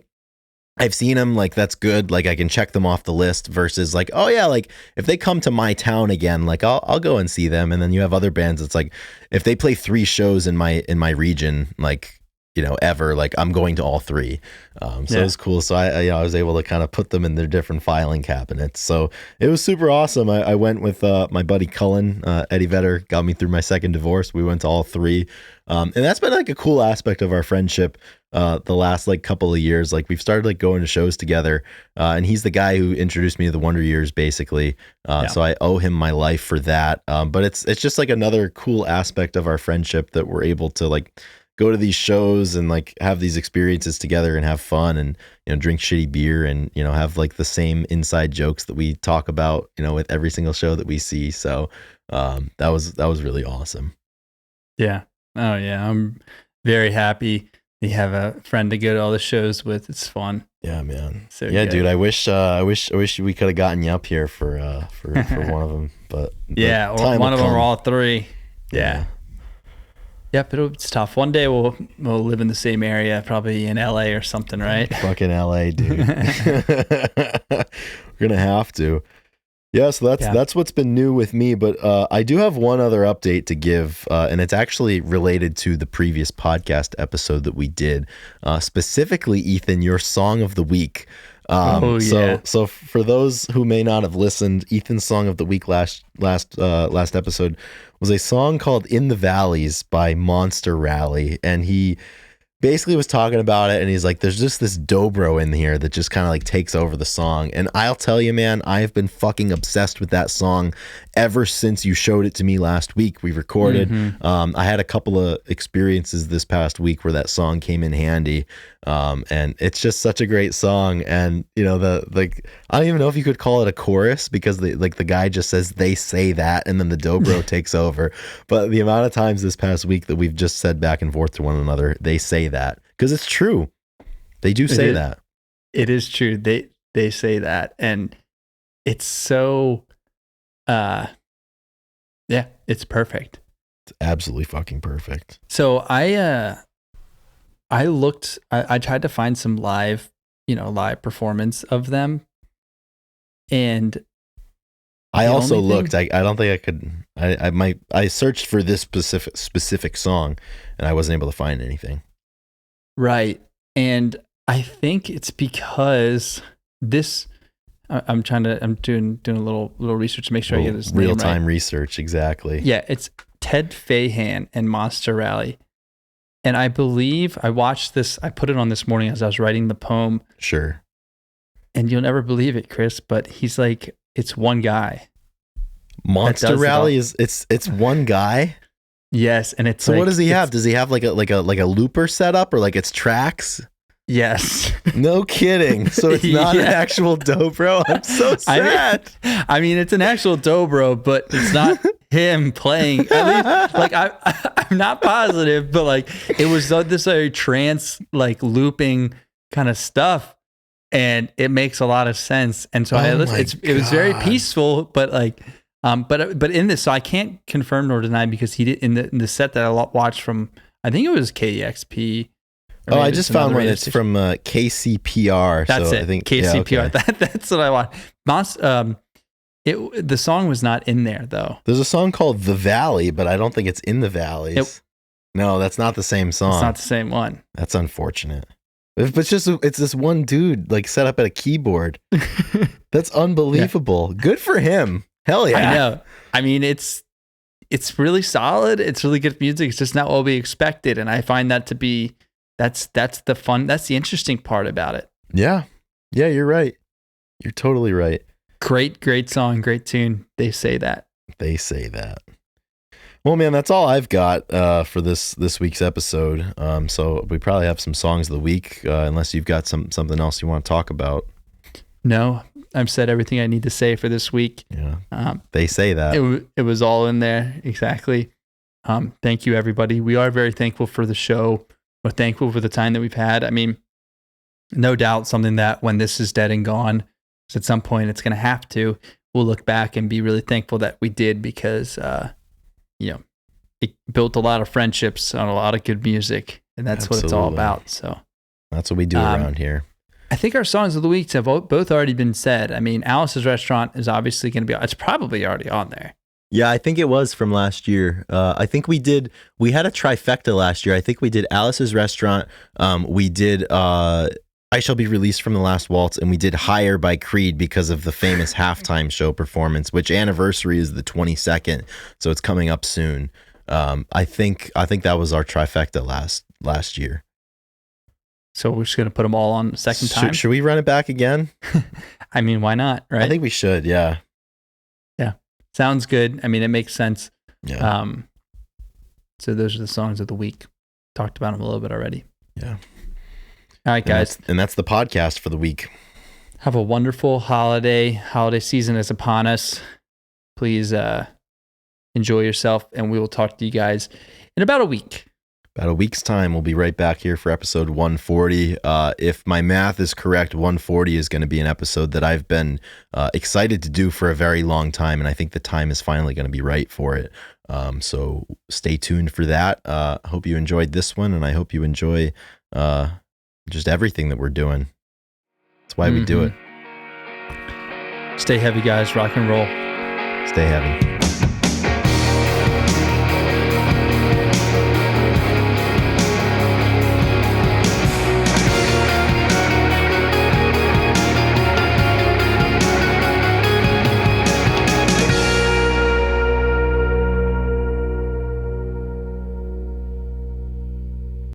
I've seen them, like that's good, like I can check them off the list, versus like, oh yeah, like if they come to my town again, like I'll go and see them. And then you have other bands, it's like if they play 3 shows in my region, like, you know, ever, like I'm going to all 3. So it was cool. So I was able to kind of put them in their different filing cabinets. So it was super awesome. I went with my buddy Cullen, Eddie Vedder got me through my second divorce. We went to all 3. And that's been like a cool aspect of our friendship. The last like couple of years, like we've started like going to shows together, and he's the guy who introduced me to the Wonder Years, basically. So I owe him my life for that. But it's just like another cool aspect of our friendship that we're able to like go to these shows and like have these experiences together and have fun and, you know, drink shitty beer and, you know, have like the same inside jokes that we talk about, you know, with every single show that we see. So that was really awesome. Yeah. Oh yeah. I'm very happy you have a friend to go to all the shows with. It's fun. Yeah, man. So yeah, good. dude. I wish we could have gotten you up here for one of them, but yeah, or one of them or all 3. Yeah. Yep, it's tough. One day we'll live in the same area, probably in LA or something, right? Fucking LA, dude. We're gonna have to. Yeah, so that's what's been new with me. But I do have one other update to give, and it's actually related to the previous podcast episode that we did. Specifically, Ethan, your song of the week. So for those who may not have listened, Ethan's song of the week last episode was a song called "In the Valleys" by Monster Rally, and he basically was talking about it, and he's like, there's just this dobro in here that just kind of like takes over the song. And I'll tell you, man, I've been fucking obsessed with that song ever since you showed it to me last week. We recorded. I had a couple of experiences this past week where that song came in handy. And it's just such a great song. And you know, I don't even know if you could call it a chorus, because the guy just says "they say that" and then the dobro takes over. But the amount of times this past week that we've just said back and forth to one another, "they say that," because it's true. They do say that. It is true. They say that, and it's so it's perfect. It's absolutely fucking perfect. So I tried to find some live performance of them, and I also looked. I don't think I could. I searched for this specific song, and I wasn't able to find anything. Right, and I think it's because this. I'm doing a little research to make sure I get his name right. Real-time research, exactly. Yeah, it's Ted Fahan and Monster Rally. And I believe I watched this, I put it on this morning as I was writing the poem. Sure. And you'll never believe it, Chris, but he's like, it's one guy. Monster Rally it's one guy? Yes, and it's so like, what does he have? Does he have like a looper setup, or like it's tracks? Yes. No kidding. So it's not an actual dobro. I'm so sad. I mean, it's an actual dobro, but it's not him playing. At least, like I'm not positive, but like it was this very trance, like looping kind of stuff, and it makes a lot of sense. And so it was very peaceful, but like, but in this, so I can't confirm nor deny, because he did in the set that I watched from, I think it was KEXP. Oh, I just found one. It's from KCPR. That's so it. I think KCPR. Yeah, okay. That's what I want. The song was not in there though. There's a song called "The Valley," but I don't think it's in the valleys. No, that's not the same song. It's not the same one. That's unfortunate. But it's this one dude like set up at a keyboard. That's unbelievable. Yeah. Good for him. Hell yeah. I know. I mean, it's really solid. It's really good music. It's just not what we expected, and I find that to be. That's the fun. That's the interesting part about it. Yeah. Yeah, you're right. You're totally right. Great song, great tune. They say that. They say that. Well, man, that's all I've got for this week's episode. So we probably have some songs of the week, unless you've got something else you want to talk about. No, I've said everything I need to say for this week. Yeah. They say that. It was all in there. Exactly. Thank you, everybody. We are very thankful for the show. We're thankful for the time that we've had. I mean, no doubt something that when this is dead and gone, at some point it's going to have to, we'll look back and be really thankful that we did, because, it built a lot of friendships on a lot of good music, and that's Absolutely. What it's all about. So that's what we do around here. I think our songs of the weeks have both already been said. I mean, Alice's Restaurant is obviously going to be, it's probably already on there. Yeah, I think it was from last year. I think we had a trifecta last year. I think we did Alice's Restaurant. We did I Shall Be Released from the Last Waltz, and we did Higher by Creed because of the famous halftime show performance, which anniversary is the 22nd. So it's coming up soon. I think that was our trifecta last year. So we're just going to put them all on the second time. Should we run it back again? I mean, why not? Right. I think we should. Yeah. Yeah. Sounds good. I mean, it makes sense. Yeah. So those are the songs of the week. Talked about them a little bit already. Yeah. All right, guys. And that's the podcast for the week. Have a wonderful holiday. Holiday season is upon us. Please enjoy yourself, and we will talk to you guys in about a week. About a week's time, we'll be right back here for episode 140. If my math is correct, 140 is going to be an episode that I've been excited to do for a very long time, and I think the time is finally going to be right for it. So stay tuned for that. I hope you enjoyed this one, and I hope you enjoy just everything that we're doing. That's why we do it. Stay heavy, guys. Rock and roll. Stay heavy.